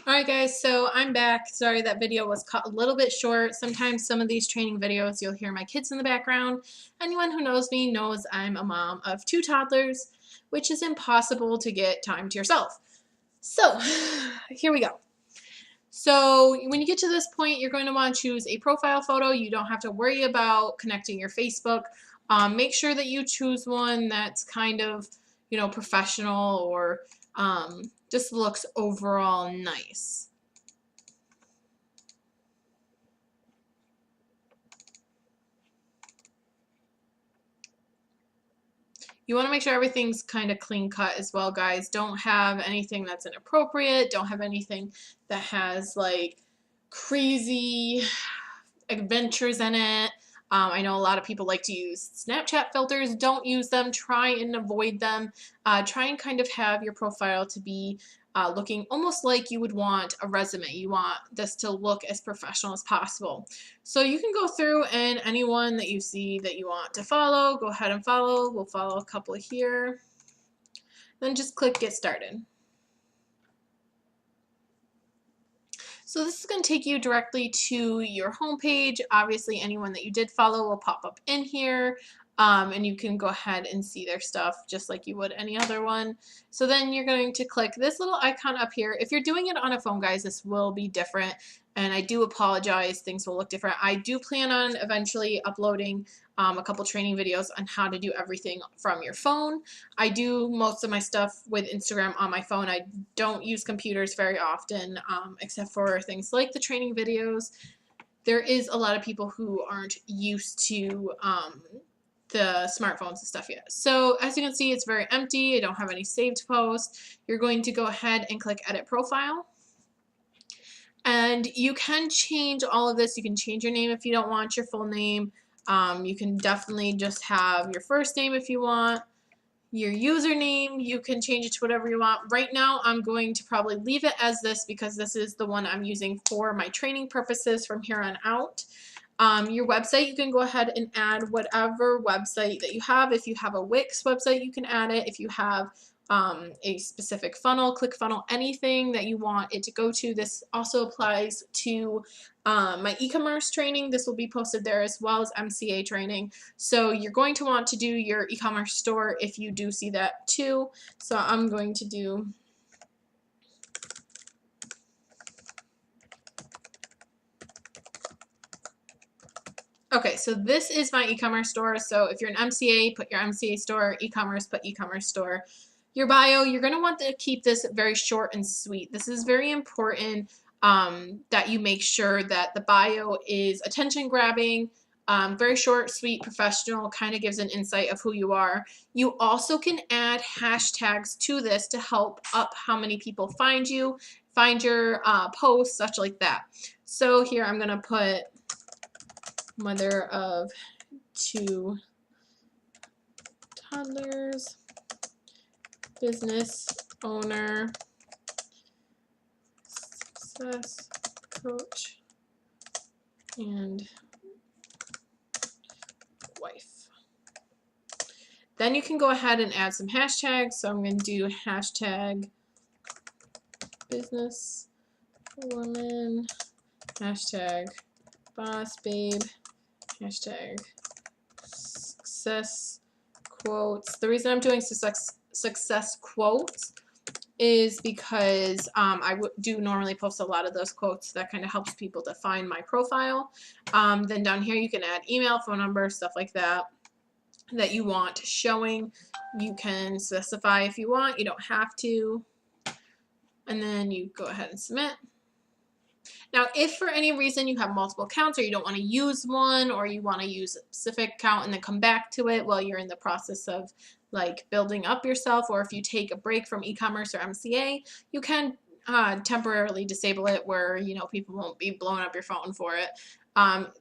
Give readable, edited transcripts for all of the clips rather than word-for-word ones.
Alright guys, so I'm back. Sorry that video was cut a little bit short. Sometimes some of these training videos you'll hear my kids in the background. Anyone who knows me knows I'm a mom of 2 toddlers, which is impossible to get time to yourself. So, here we go. So when you get to this point, you're going to want to choose a profile photo. You don't have to worry about connecting your Facebook. Make sure that you choose one that's kind of, professional or just looks overall nice. You want to make sure everything's kind of clean cut as well, guys. Don't have anything that's inappropriate. Don't have anything that has like crazy adventures in it. I know a lot of people like to use Snapchat filters. Don't use them. Try and avoid them. Try and kind of have your profile to be looking almost like you would want a resume. You want this to look as professional as possible. So you can go through and anyone that you see that you want to follow, go ahead and follow. We'll follow a couple here. Then just click Get Started. So this is going to take you directly to your homepage. Obviously, anyone that you did follow will pop up in here, and you can go ahead and see their stuff just like you would any other one. So then you're going to click this little icon up here. If you're doing it on a phone, guys, this will be different, and I do apologize. Things will look different. I do plan on eventually uploading a couple training videos on how to do everything from your phone. I do most of my stuff with Instagram on my phone. I don't use computers very often, except for things like the training videos. There is a lot of people who aren't used to the smartphones and stuff yet. So as you can see, it's very empty. I don't have any saved posts. You're going to go ahead and click Edit Profile. And you can change all of this. You can change your name if you don't want your full name. You can definitely just have your first name if you want. Your username, you can change it to whatever you want. Right now, I'm going to probably leave it as this because this is the one I'm using for my training purposes from here on out. Your website, you can go ahead and add whatever website that you have. If you have a Wix website, you can add it. If you have a specific funnel, ClickFunnels, anything that you want it to go to. This also applies to my e-commerce training. This will be posted there as well as MCA training. So you're going to want to do your e-commerce store if you do see that too. So I'm going to do okay, so this is my e-commerce store. So if you're an MCA, put your MCA store, e-commerce, put e-commerce store. Your bio, you're going to want to keep this very short and sweet. This is very important that you make sure that the bio is attention grabbing, very short, sweet, professional, kind of gives an insight of who you are. You also can add hashtags to this to help up how many people find you, find your posts, such like that. So here I'm going to put mother of 2 toddlers, business owner, success coach, and wife. Then you can go ahead and add some hashtags. So I'm going to do hashtag business woman, hashtag boss babe, hashtag success quotes. The reason I'm doing success quotes is because I do normally post a lot of those quotes. That kind of helps people to find my profile. Then down here you can add email, phone number, stuff like that that you want showing. You can specify if you want. You don't have to. And then you go ahead and submit. Now, if for any reason you have multiple accounts or you don't want to use one or you want to use a specific account and then come back to it while you're in the process of like building up yourself, or if you take a break from e-commerce or MCA, you can temporarily disable it where, people won't be blowing up your phone for it.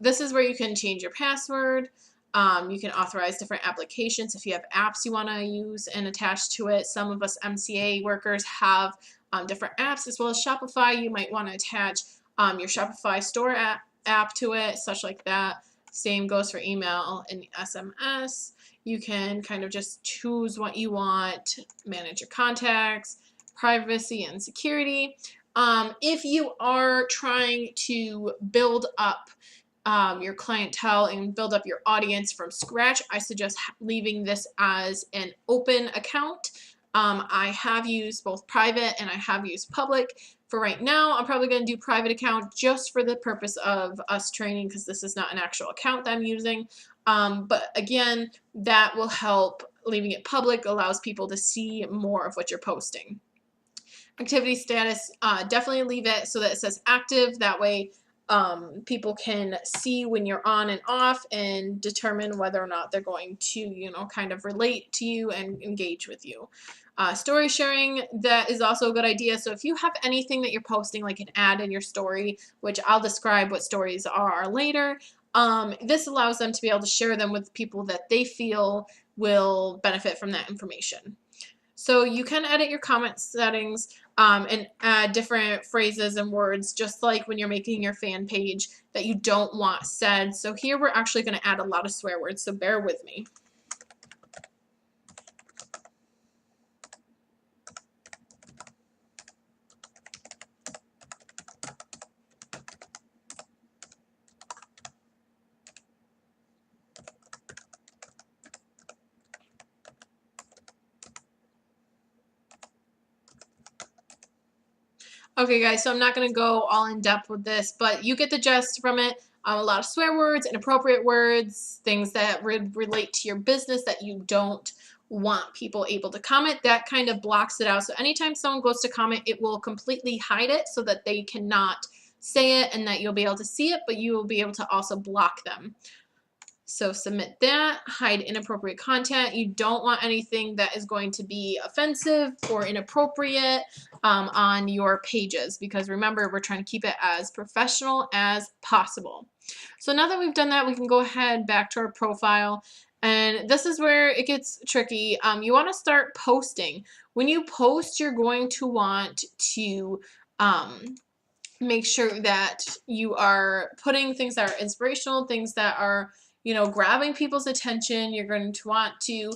This is where you can change your password. You can authorize different applications if you have apps you want to use and attach to it. Some of us MCA workers have different apps as well as Shopify. You might want to attach your Shopify store app to it, such like that. Same goes for email and SMS. You can kind of just choose what you want, manage your contacts, privacy and security. If you are trying to build up your clientele and build up your audience from scratch, I suggest leaving this as an open account. I have used both private and I have used public. For right now, I'm probably going to do private account just for the purpose of us training, because this is not an actual account that I'm using. But again, that will help. Leaving it public allows people to see more of what you're posting. Activity status, definitely leave it so that it says active. That way people can see when you're on and off and determine whether or not they're going to, you know, kind of relate to you and engage with you. Story sharing, that is also a good idea. So if you have anything that you're posting, like an ad in your story, which I'll describe what stories are later, this allows them to be able to share them with people that they feel will benefit from that information. So you can edit your comment settings and add different phrases and words, just like when you're making your fan page, that you don't want said. So here we're actually going to add a lot of swear words, so bear with me. Okay, guys, so I'm not going to go all in depth with this, but you get the gist from it. A lot of swear words, inappropriate words, things that relate to your business that you don't want people able to comment. That kind of blocks it out. So anytime someone goes to comment, it will completely hide it so that they cannot say it and that you'll be able to see it, but you will be able to also block them. So submit that, hide inappropriate content. You don't want anything that is going to be offensive or inappropriate on your pages, because remember, we're trying to keep it as professional as possible. So now that we've done that, we can go ahead back to our profile. And this is where it gets tricky. You want to start posting. When you post, you're going to want to make sure that you are putting things that are inspirational, things that are, you know, grabbing people's attention. You're going to want to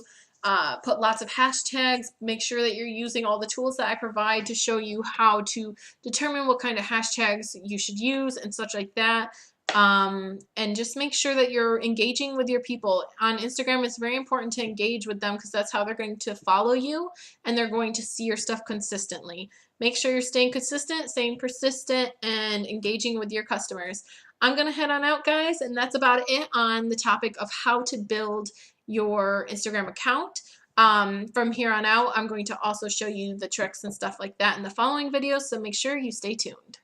put lots of hashtags. Make sure that you're using all the tools that I provide to show you how to determine what kind of hashtags you should use and such like that. And just make sure that you're engaging with your people. On Instagram, it's very important to engage with them because that's how they're going to follow you and they're going to see your stuff consistently. Make sure you're staying consistent, staying persistent, and engaging with your customers. I'm going to head on out, guys, and that's about it on the topic of how to build your Instagram account. From here on out, I'm going to also show you the tricks and stuff like that in the following videos, so make sure you stay tuned.